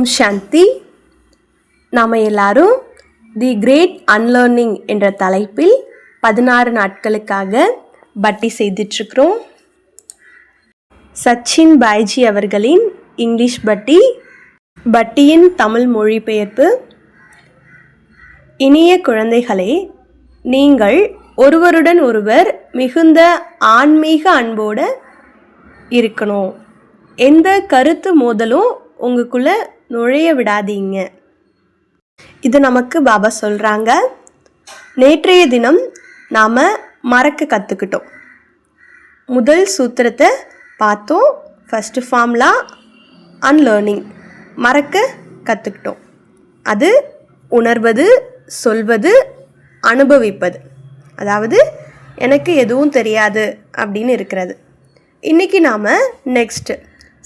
ஓம் சாந்தி. நாம் எல்லாரும் தி great unlearning என்ற தலைப்பில் 16 நாட்களுக்காக பட்டி செய்துட்ருக்கிறோம். சச்சின் பாய்ஜி அவர்களின் இங்கிலீஷ் பட்டியின் தமிழ் மொழிபெயர்ப்பு. இனிய குழந்தைகளே, நீங்கள் ஒருவருடன் ஒருவர் மிகுந்த ஆன்மீக அன்போடு இருக்கணும். எந்த கருத்து மோதலும் உங்களுக்குள்ளே நுழைய விடாதீங்க. இது நமக்கு பாபா சொல்கிறாங்க. நேற்றைய தினம் நாம் மறக்க கற்றுக்கிட்டோம். முதல் சூத்திரத்தை பார்த்தோம். ஃபஸ்ட்டு ஃபார்முலா அன்லேர்னிங், மறக்க கற்றுக்கிட்டோம். அது உணர்வது, சொல்வது, அனுபவிப்பது. அதாவது எனக்கு எதுவும் தெரியாது அப்படின்னு இருக்கிறது. இன்றைக்கி நாம் நெக்ஸ்ட்டு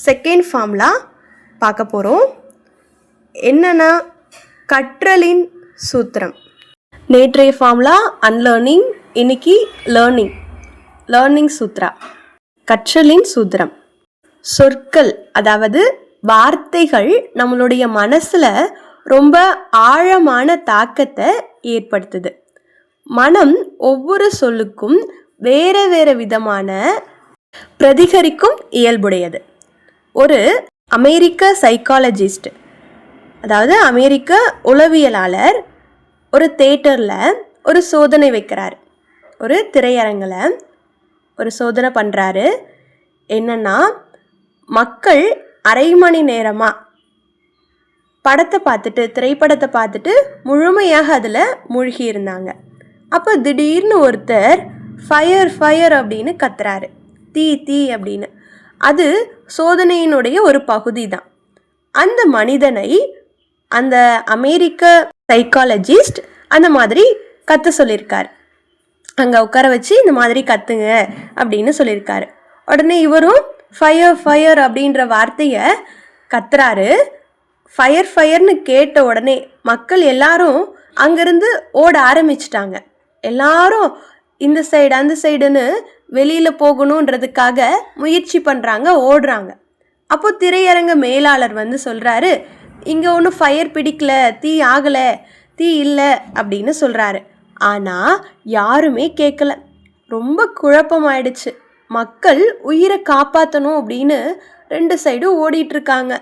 செகண்ட் ஃபார்முலா பார்க்க போகிறோம். என்னென்னா கற்றலின் சூத்திரம். நேற்றைய ஃபார்முலா அன்லேர்னிங், இன்னைக்கு லேர்னிங் சூத்ரா, கற்றலின் சூத்திரம். சொற்கள், அதாவது வார்த்தைகள் நம்மளுடைய மனசில் ரொம்ப ஆழமான தாக்கத்தை ஏற்படுத்துது. மனம் ஒவ்வொரு சொல்லுக்கும் வேறு வேறு விதமான பிரதிகரிக்கும் இயல்புடையது. ஒரு அமெரிக்க சைக்காலஜிஸ்ட், அதாவது அமெரிக்க உளவியலாளர், ஒரு தியேட்டரில் ஒரு சோதனை வைக்கிறார். ஒரு திரையரங்கில் ஒரு சோதனை பண்ணுறாரு. என்னென்னா, மக்கள் அரை மணி நேரமாக திரைப்படத்தை பார்த்துட்டு முழுமையாக அதில் மூழ்கி இருந்தாங்க. அப்போ திடீர்னு ஒருத்தர் ஃபயர் அப்படின்னு கத்துறாரு, தீ அப்படின்னு. அது சோதனையினுடைய ஒரு பகுதி தான். அந்த மனிதனை அந்த அமெரிக்க சைக்காலஜிஸ்ட் அந்த மாதிரி கத்த சொல்லியிருக்கார். அங்கே உட்கார வச்சு இந்த மாதிரி கத்துங்க அப்படின்னு சொல்லியிருக்காரு. உடனே இவரும் ஃபயர் அப்படின்ற வார்த்தையை கத்துறாரு. ஃபயர்னு கேட்ட உடனே மக்கள் எல்லாரும் அங்கேருந்து ஓட ஆரம்பிச்சிட்டாங்க. எல்லாரும் இந்த சைடு அந்த சைடுன்னு வெளியில் போகணுன்றதுக்காக முயற்சி பண்ணுறாங்க, ஓடுறாங்க. அப்போ திரையரங்க மேலாளர் வந்து சொல்கிறாரு, இங்கே ஒன்றும் ஃபயர் பிடிக்கல, தீ ஆகலை, தீ இல்லை அப்படின்னு சொல்கிறாரு. ஆனால் யாருமே கேட்கல. ரொம்ப குழப்பமாயிடுச்சு. மக்கள் உயிரை காப்பாற்றணும் அப்படின்னு 2 சைடும் ஓடிட்டுருக்காங்க.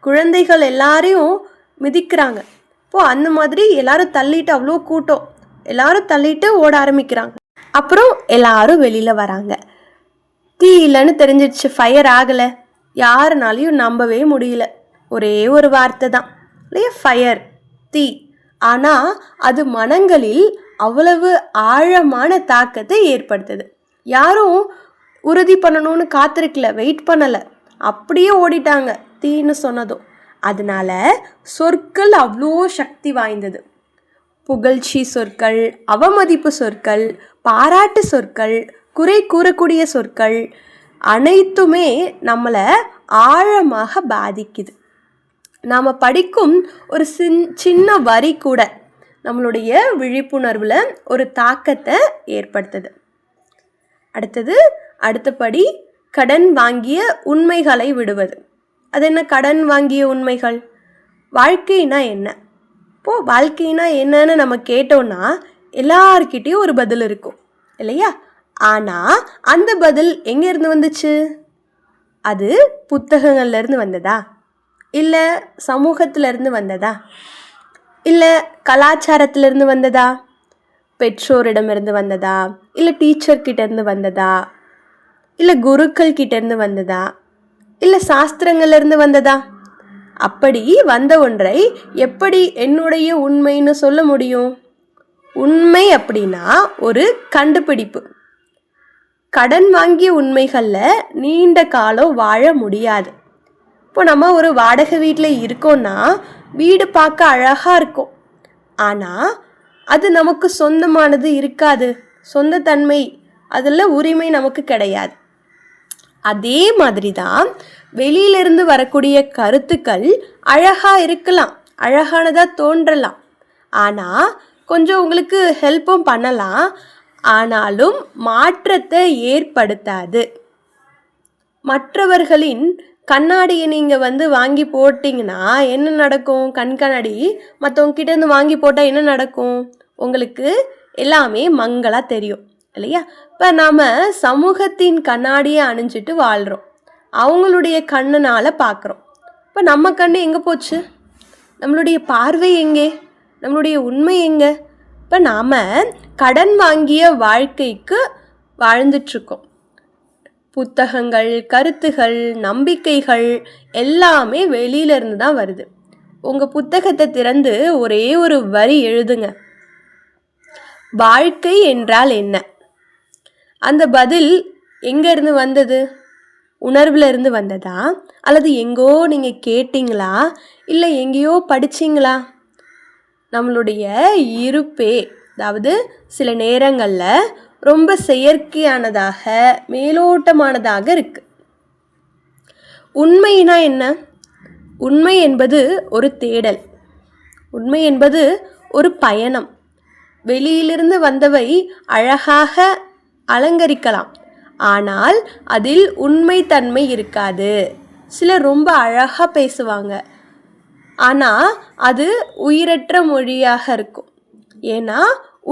குழந்தைகள் எல்லாரையும் மிதிக்கிறாங்க. இப்போது அந்த மாதிரி எல்லாரும் தள்ளிட்டு, அவ்வளோ கூட்டம், எல்லாரும் தள்ளிட்டு ஓட ஆரம்பிக்கிறாங்க. அப்புறம் எல்லாரும் வெளியில் வராங்க. தீ இல்லைன்னு தெரிஞ்சிடுச்சு, ஃபயர் ஆகலை. யாருனாலையும் நம்பவே முடியல. ஒரே ஒரு வார்த்தை தான் இல்லையா, ஃபயர், தீ. ஆனால் அது மனங்களில் அவ்வளவு ஆழமான தாக்கத்தை ஏற்படுத்துது. யாரும் உறுதி பண்ணணும்னு காத்திருக்கல, வெயிட் பண்ணலை, அப்படியே ஓடிட்டாங்க தீன்னு சொன்னதும். அதனால சொற்கள் அவ்வளோ சக்தி வாய்ந்தது. புகழ்ச்சி சொற்கள், அவமதிப்பு சொற்கள், பாராட்டு சொற்கள், குறை கூறக்கூடிய சொற்கள் அனைத்துமே நம்மளை ஆழமாக பாதிக்குது. நாம் படிக்கும் ஒரு சின்ன வரி கூட நம்மளுடைய விழிப்புணர்வில் ஒரு தாக்கத்தை ஏற்படுத்துது. அடுத்தபடி கடன் வாங்கிய உண்மைகளை விடுவது. அது என்ன கடன் வாங்கிய உண்மைகள்? வாழ்க்கைனா என்ன? இப்போது வாழ்க்கைனா என்னன்னு நம்ம கேட்டோன்னா எல்லார்கிட்டேயும் ஒரு பதில் இருக்கும் இல்லையா? ஆனால் அந்த பதில் எங்கேருந்து வந்துச்சு? அது புத்தகங்கள்லேருந்து வந்ததா, இல்லை சமூகத்திலேருந்து வந்ததா, இல்லை கலாச்சாரத்திலேருந்து வந்ததா, பெற்றோரிடமிருந்து வந்ததா, இல்லை டீச்சர்கிட்டேருந்து வந்ததா, இல்லை குருக்கள் கிட்டேருந்து வந்ததா, இல்லை சாஸ்திரங்கள்லேருந்து வந்ததா? அப்படி வந்த ஒன்றை எப்படி என்னுடைய உண்மைன்னு சொல்ல முடியும்? உண்மை அப்படின்னா ஒரு கண்டுபிடிப்பு. கடன் வாங்கிய உண்மைகளில் நீண்ட காலம் வாழ முடியாது. இப்போ நம்ம ஒரு வாடகை வீட்டில் இருக்கோன்னா வீடு பார்க்க அழகாக இருக்கும், ஆனால் அது நமக்கு சொந்தமானது இருக்காது, சொந்த தன்மை, அதில் உரிமை நமக்கு கிடையாது. அதே மாதிரி தான் வெளியிலிருந்து வரக்கூடிய கருத்துக்கள் அழகாக இருக்கலாம், அழகானதாக தோன்றலாம், ஆனால் கொஞ்சம் உங்களுக்கு ஹெல்ப்பும் பண்ணலாம், ஆனாலும் மாற்றத்தை ஏற்படுத்தாது. மற்றவர்களின் கண்ணாடியை நீங்கள் வாங்கி போட்டிங்கன்னா என்ன நடக்கும்? கண்ணாடி மற்றவங்க கிட்டேருந்து வாங்கி போட்டால் என்ன நடக்கும்? உங்களுக்கு எல்லாமே மங்களாக தெரியும் இல்லையா? இப்போ நாம் சமூகத்தின் கண்ணாடியை அணிஞ்சிட்டு வாழ்கிறோம், அவங்களுடைய கண்ணுனால் பார்க்குறோம். இப்போ நம்ம கண்ணு எங்கே போச்சு? நம்மளுடைய பார்வை எங்கே? நம்மளுடைய உண்மை எங்கே? இப்போ நாம் கடன் வாங்கிய வாழ்க்கைக்கு வாழ்ந்துட்டுருக்கோம். புத்தகங்கள், கருத்துகள், நம்பிக்கைகள் எல்லாமே வெளியிலேருந்து தான் வருது. உங்கள் புத்தகத்தை திறந்து ஒரே ஒரு வரி எழுதுங்க, வாழ்க்கை என்றால் என்ன? அந்த பதில் எங்கேருந்து வந்தது? உணர்வில் இருந்து வந்ததா, அல்லது எங்கோ நீங்கள் கேட்டிங்களா, இல்லை எங்கேயோ படிச்சிங்களா? நம்மளுடைய இருப்பே, அதாவது சில நேரங்களில் ரொம்ப செயற்கையானதாக, மேலோட்டமானதாக இருக்கு. உண்மைனா என்ன? உண்மை என்பது ஒரு தேடல், உண்மை என்பது ஒரு பயணம். வெளியிலிருந்து வந்தவை அழகாக அலங்கரிக்கலாம், ஆனால் அதில் உண்மைத்தன்மை இருக்காது. சிலர் ரொம்ப அழகாக பேசுவாங்க, ஆனால் அது உயிரற்ற மொழியாக இருக்கும். ஏன்னா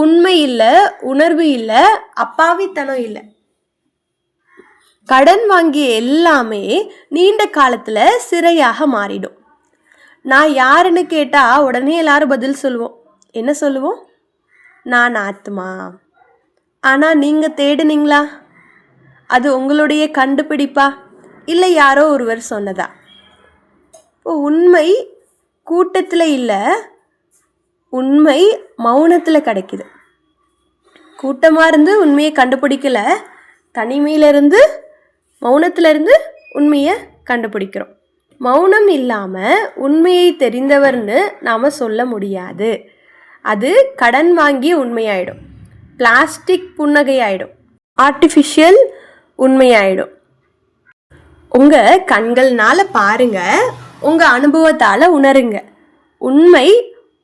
உண்மை இல்லை, உணர்வு இல்லை, அப்பாவித்தனம் இல்லை. கடன் வாங்கிய எல்லாமே நீண்ட காலத்தில் சிறையாக மாறிடும். நான் யாருன்னு கேட்டால் உடனே எல்லாரும் பதில் சொல்லுவோம். என்ன சொல்லுவோம்? நான் ஆத்மா. ஆனால் நீங்கள் தேடுனீங்களா? அது உங்களுடைய கண்டுபிடிப்பா, இல்லை யாரோ ஒருவர் சொன்னதா? இப்போ உண்மை கூட்டத்தில் இல்லை, உண்மை மௌனத்தில் கிடைக்குது. கூட்டமாக இருந்து உண்மையை கண்டுபிடிக்கல, தனிமையிலிருந்து, மௌனத்திலிருந்து உண்மையை கண்டுபிடிக்கிறோம். மௌனம் இல்லாமல் உண்மையை தெரிந்தவர்னு நாம் சொல்ல முடியாது. அது கடன் வாங்கிய உண்மையாயிடும், பிளாஸ்டிக் புன்னகையாயிடும், ஆர்டிஃபிஷியல் உண்மையாயிடும். உங்கள் கண்கள்னால பாருங்க, உங்கள் அனுபவத்தால் உணருங்க. உண்மை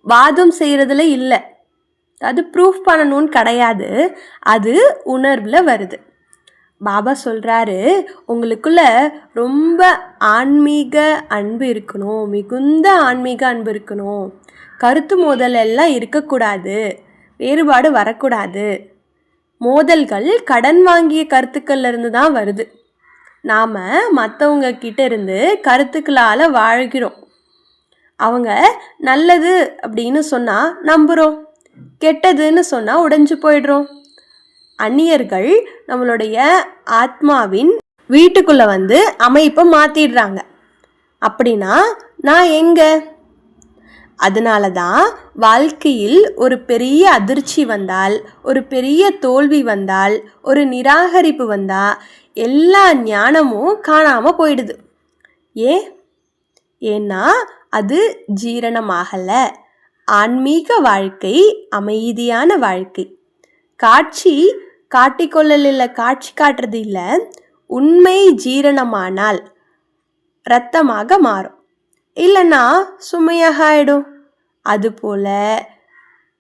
வாதம் செய்கிறதுல இல்லை, அது ப்ரூஃப் பண்ணணும்னு கிடையாது, அது உணர்வில் வருது. பாபா சொல்கிறாரு, உங்களுக்குள்ள ரொம்ப ஆன்மீக அன்பு இருக்கணும், மிகுந்த ஆன்மீக அன்பு இருக்கணும். கருத்து மோதல் எல்லாம் இருக்கக்கூடாது, வேறுபாடு வரக்கூடாது. மோதல்கள் கடன் வாங்கிய கருத்துக்கள்லேருந்து தான் வருது. நாம் மற்றவங்க கிட்ட இருந்து கருத்துக்களால் வாழ்கிறோம். அவங்க நல்லது அப்படின்னு சொன்னால் நம்புகிறோம், கெட்டதுன்னு சொன்னால் உடைஞ்சு போயிடுறோம். அந்நியர்கள் நம்மளுடைய ஆத்மாவின் வீட்டுக்குள்ளே அமைப்பை மாற்றிடுறாங்க. அப்படின்னா நான் எங்கே? அதனால தான் வாழ்க்கையில் ஒரு பெரிய அதிர்ச்சி வந்தால், ஒரு பெரிய தோல்வி வந்தால், ஒரு நிராகரிப்பு வந்தால் எல்லா ஞானமும் காணாமல் போயிடுது. ஏன்னா அது ஜீரணமாகலை. ஆன்மீக வாழ்க்கை அமைதியான வாழ்க்கை. காட்சி காட்டிக்கொள்ளல, காட்சி காட்டுறது இல்லை. உண்மை ஜீரணமானால் இரத்தமாக மாறும், இல்லைன்னா சுமையாக ஆயிடும். அதுபோல்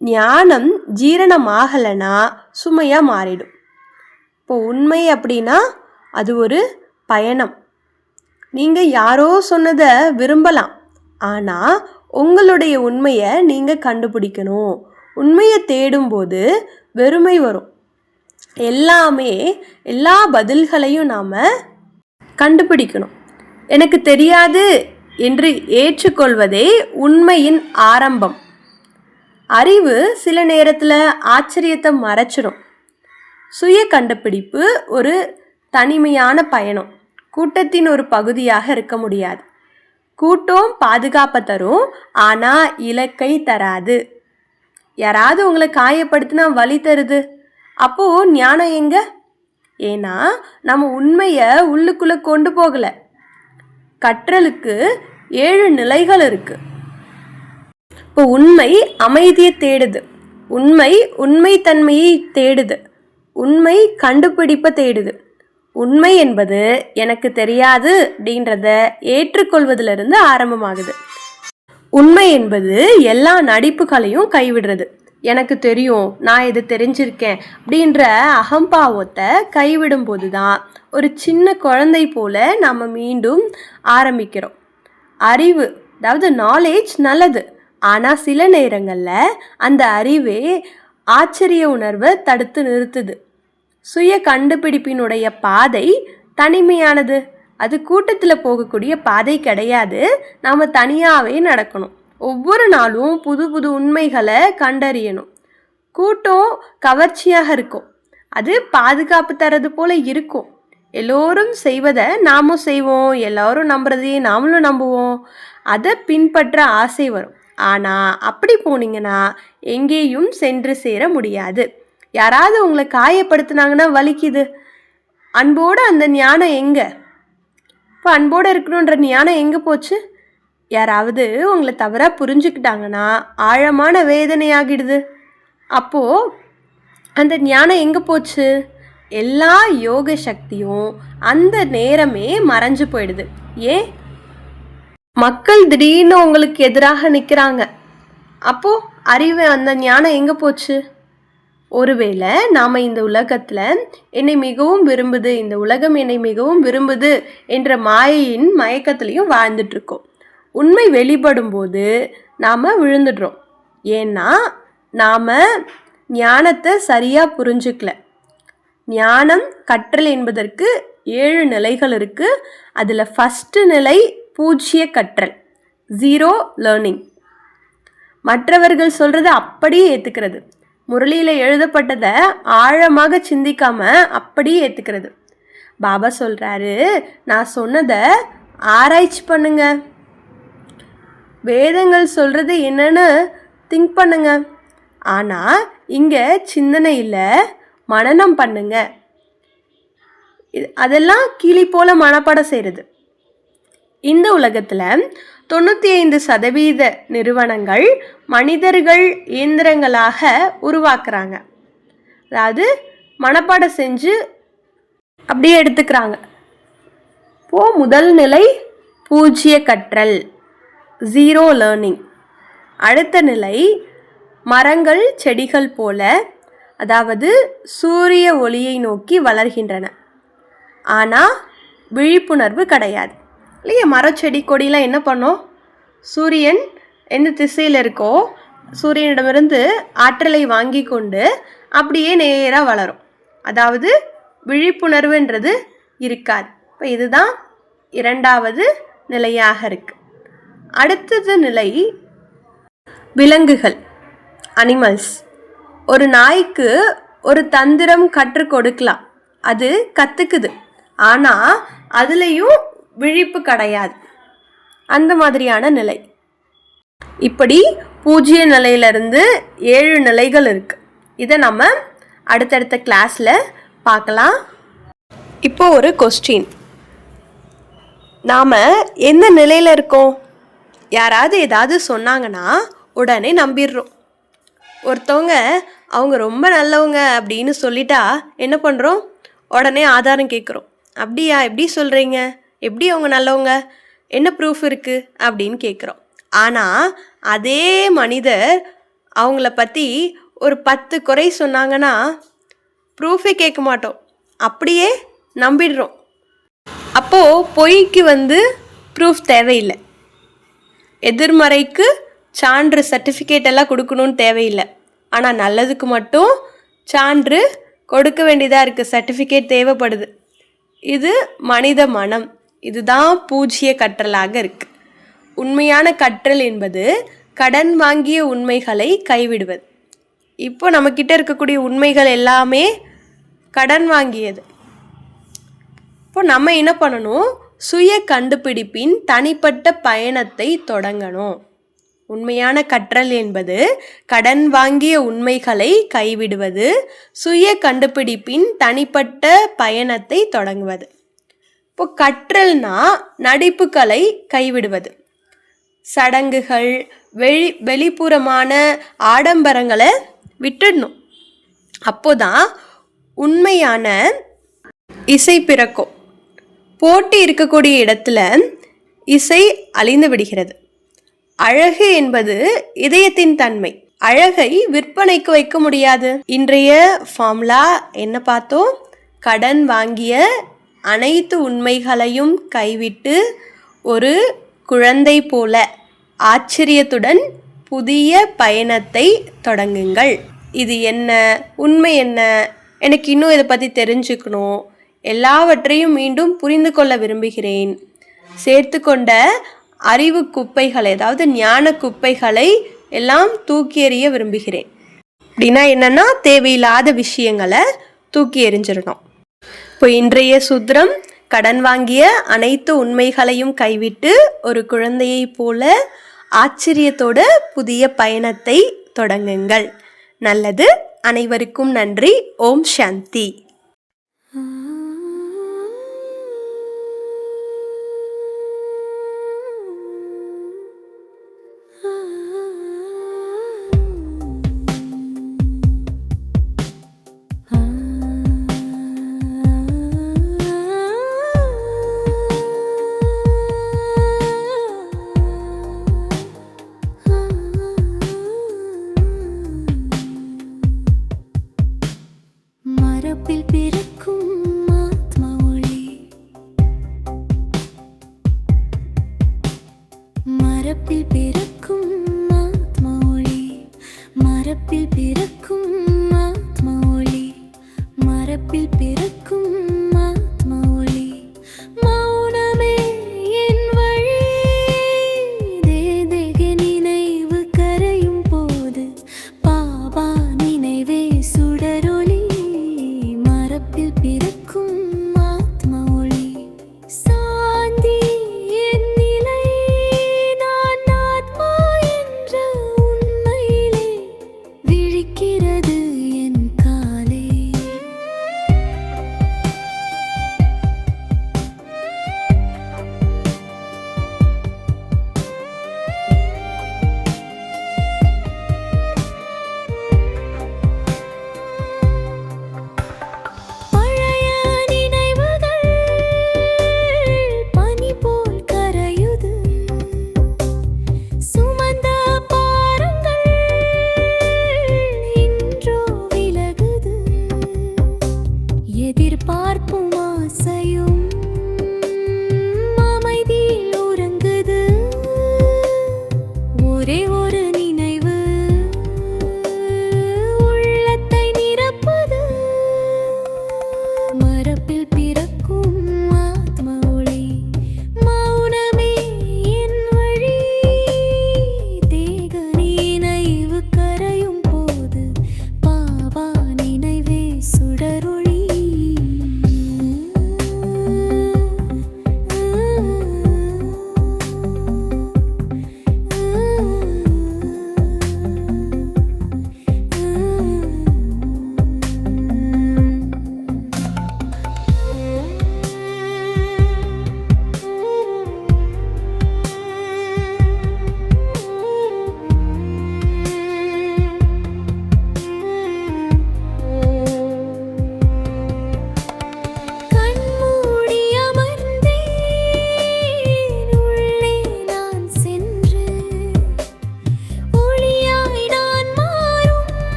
ஞானம் ஜீரணமாகலைன்னா சுமையாக மாறிடும். இப்போ உண்மை அப்படின்னா அது ஒரு பயணம். நீங்கள் யாரோ சொன்னதை விரும்பலாம், ஆனால் உங்களுடைய உண்மையை நீங்கள் கண்டுபிடிக்கணும். உண்மையை தேடும்போது வெறுமை வரும். எல்லா பதில்களையும் நாம் கண்டுபிடிக்கணும். எனக்கு தெரியாது என்று ஏற்றுக்கொள்வதே உண்மையின் ஆரம்பம். அறிவு சில நேரத்தில் ஆச்சரியத்தை மறைச்சிடும். சுய கண்டுபிடிப்பு ஒரு தனிமையான பயணம், கூட்டத்தின் ஒரு பகுதியாக இருக்க முடியாது. கூட்டம் பாதுகாப்பை தரும், ஆனால் இலக்கை தராது. யாராவது உங்களை காயப்படுத்தினா வலி தருது, அப்போது ஞானம் எங்க? ஏன்னா நம்ம உண்மையை உள்ளுக்குள்ளே கொண்டு போகலை. கற்றலுக்கு 7 நிலைகள் இருக்கு. இப்போ உண்மை அமைதியை தேடுது, உண்மைத்தன்மையை தேடுது, உண்மை கண்டுபிடிப்பை தேடுது. உண்மை என்பது எனக்கு தெரியாது அப்படின்றத ஏற்றுக்கொள்வதிலிருந்து ஆரம்பமாகுது. உண்மை என்பது எல்லா நடிப்புகளையும் கைவிடுறது. எனக்கு தெரியும், நான் இது தெரிஞ்சிருக்கேன் அப்படின்ற அகம்பாவத்தை கைவிடும்போது தான் ஒரு சின்ன குழந்தை போல நாம் மீண்டும் ஆரம்பிக்கிறோம். அறிவு, அதாவது நாலேஜ் நல்லது, ஆனால் சில நேரங்களில் அந்த அறிவே ஆச்சரிய உணர்வை தடுத்து நிறுத்துது. சுய கண்டுபிடிப்பினுடைய பாதை தனிமையானது, அது கூட்டத்தில் போகக்கூடிய பாதை கிடையாது. நாம் தனியாகவே நடக்கணும். ஒவ்வொரு நாளும் புது புது உண்மைகளை கண்டறியணும். கூட்டம் கவர்ச்சியாக இருக்கும், அது பாதுகாப்பு தரது போல இருக்கும். எல்லோரும் செய்வதை நாமும் செய்வோம், எல்லோரும் நம்புறதையே நாமளும் நம்புவோம். அதை பின்பற்ற ஆசை வரும். ஆனால் அப்படி போனீங்கன்னா எங்கேயும் சென்று சேர முடியாது. யாராவது உங்களை காயப்படுத்தினாங்கன்னா வலிக்குது. அன்போடு அந்த ஞானம் எங்கே? இப்போ அன்போடு இருக்கணுன்ற ஞானம் எங்கே போச்சு? யாராவது உங்களை தவறாக புரிஞ்சுக்கிட்டாங்கன்னா ஆழமான வேதனையாகிடுது. அப்போது அந்த ஞானம் எங்கே போச்சு? எல்லா யோக சக்தியும் அந்த நேரமே மறைஞ்சு போயிடுது. ஏன்? மக்கள் திடீர்னு உங்களுக்கு எதிராக நிற்கிறாங்க. அப்போது அறிவு, அந்த ஞானம் எங்கே போச்சு? ஒருவேளை நாம் இந்த உலகத்தில் என்னை மிகவும் விரும்புது, இந்த உலகம் என்னை மிகவும் விரும்புது என்ற மாயையின் மயக்கத்துலேயும் வாழ்ந்துட்டுருக்கோம். உண்மை வெளிப்படும் போது நாம் விழுந்துடுறோம். ஏன்னா நாம் ஞானத்தை சரியாக புரிஞ்சுக்கல. ஞானம் கற்றல் என்பதற்கு 7 நிலைகள் இருக்குது. அதில் ஃபஸ்ட்டு நிலை பூஜ்ய கற்றல், 0 லேர்னிங். மற்றவர்கள் சொல்கிறத அப்படியே ஏற்றுக்கிறது, முரளியில் எழுதப்பட்டதை ஆழமாக சிந்திக்காமல் அப்படியே ஏற்றுக்கிறது. பாபா சொல்கிறாரு, நான் சொன்னதை ஆராய்ச்சி பண்ணுங்க, வேதங்கள் சொல்கிறது என்னன்னு திங்க் பண்ணுங்க. ஆனால் இங்கே சிந்தனை இல்லை, மனனம் பண்ணுங்க. அதெல்லாம் கிளி போல மனப்பாடம் செய்கிறது. இந்த உலகத்தில் 95% நிறுவனங்கள் மனிதர்கள் இயந்திரங்களாக உருவாக்குறாங்க. அதாவது மனப்பாடம் செஞ்சு அப்படியே எடுத்துக்கிறாங்க. இப்போது முதல் நிலை பூஜ்ய கற்றல், 0 லேர்னிங். அடுத்த நிலை மரங்கள் செடிகள் போல, அதாவது சூரிய ஒளியை நோக்கி வளர்கின்றன. ஆனால் விழிப்புணர்வு கிடையாது இல்லையா? மரம் செடி கொடியெலாம் என்ன பண்ணோம்? சூரியன் எந்த திசையில் இருக்கோ சூரியனிடமிருந்து ஆற்றலை வாங்கி கொண்டு அப்படியே நேராக வளரும். அதாவது விழிப்புணர்வுன்றது இருக்காது. இப்போ இதுதான் 2வது நிலையாக இருக்குது. அடுத்தது நிலை விலங்குகள், அனிமல்ஸ். ஒரு நாய்க்கு ஒரு தந்திரம் கற்றுக் கொடுக்கலாம், அது கற்றுக்குது. ஆனால் அதுலேயும் விழிப்பு கிடையாது. அந்த மாதிரியான நிலை. இப்படி பூஜ்ய நிலையிலிருந்து 7 நிலைகள் இருக்குது. இதை நம்ம அடுத்தடுத்த கிளாஸில் பார்க்கலாம். இப்போ ஒரு கொஸ்டின், நாம் எந்த நிலையில் இருக்கோம்? யாராவது ஏதாவது சொன்னாங்கன்னா உடனே நம்பிடுறோம். ஒருத்தவங்க அவங்க ரொம்ப நல்லவங்க அப்படின்னு சொல்லிட்டா என்ன பண்ணுறோம்? உடனே ஆதாரம் கேட்குறோம். அப்படியா, எப்படி சொல்கிறீங்க? எப்படி அவங்க நல்லவங்க? என்ன ப்ரூஃப் இருக்குது அப்படின்னு கேட்குறோம். ஆனால் அதே மனிதர் அவங்கள பற்றி ஒரு 10 குறை சொன்னாங்கன்னா ப்ரூஃபே கேட்க மாட்டோம், அப்படியே நம்பிடுறோம். அப்போது பொய்க்கு ப்ரூஃப் தேவையில்லை, எதிர்மறைக்கு சான்று சர்டிஃபிகேட் எல்லாம் கொடுக்கணும்னு தேவையில்லை. ஆனால் நல்லதுக்கு மட்டும் சான்று கொடுக்க வேண்டியதாக இருக்குது, சர்டிஃபிகேட் தேவைப்படுது. இது மனித மனம். இதுதான் பூஜ்ய கற்றலாக இருக்குது. உண்மையான கற்றல் என்பது கடன் வாங்கிய உண்மைகளை கைவிடுவது. இப்போ நம்மக்கிட்ட இருக்கக்கூடிய உண்மைகள் எல்லாமே கடன் வாங்கியது. இப்போ நம்ம என்ன பண்ணணும்? சுய கண்டுபிடிப்பின் தனிப்பட்ட பயணத்தை தொடங்கணும். உண்மையான கற்றல் என்பது கடன் வாங்கிய உண்மைகளை கைவிடுவது, சுய கண்டுபிடிப்பின் தனிப்பட்ட பயணத்தை தொடங்குவது. இப்போ கற்றல்னா நடிப்புகளை கைவிடுவது, சடங்குகள், வெளிப்புறமான ஆடம்பரங்களை விட்டுடணும். அப்போதான் உண்மையான இசை பிறக்கும். போட்டி இருக்கக்கூடிய இடத்துல இசை அழிந்து விடுகிறது. அழகு என்பது இதயத்தின் தன்மை, அழகை விற்பனைக்கு வைக்க முடியாது. இன்றைய ஃபார்முலா என்ன பார்த்தோம்? கடன் வாங்கிய அனைத்து உண்மைகளையும் கைவிட்டு ஒரு குழந்தை போல ஆச்சரியத்துடன் புதிய பயணத்தை தொடங்குங்கள். இது என்ன, உண்மை என்ன, எனக்கு இன்னும் இதை பற்றி தெரிஞ்சுக்கணும், எல்லாவற்றையும் மீண்டும் புரிந்து கொள்ள விரும்புகிறேன். சேர்த்து கொண்ட அறிவு குப்பைகளை, அதாவது ஞான குப்பைகளை எல்லாம் தூக்கி எறிய விரும்புகிறேன். அப்படின்னா என்னன்னா, தேவையில்லாத விஷயங்களை தூக்கி எறிஞ்சிடணும். இப்போ இன்றைய சூத்திரம், கடன் வாங்கிய அனைத்து உண்மைகளையும் கைவிட்டு ஒரு குழந்தையை போல ஆச்சரியத்தோட புதிய பயணத்தை தொடங்குங்கள். நல்லது. அனைவருக்கும் நன்றி. ஓம் சாந்தி. மரப்பில்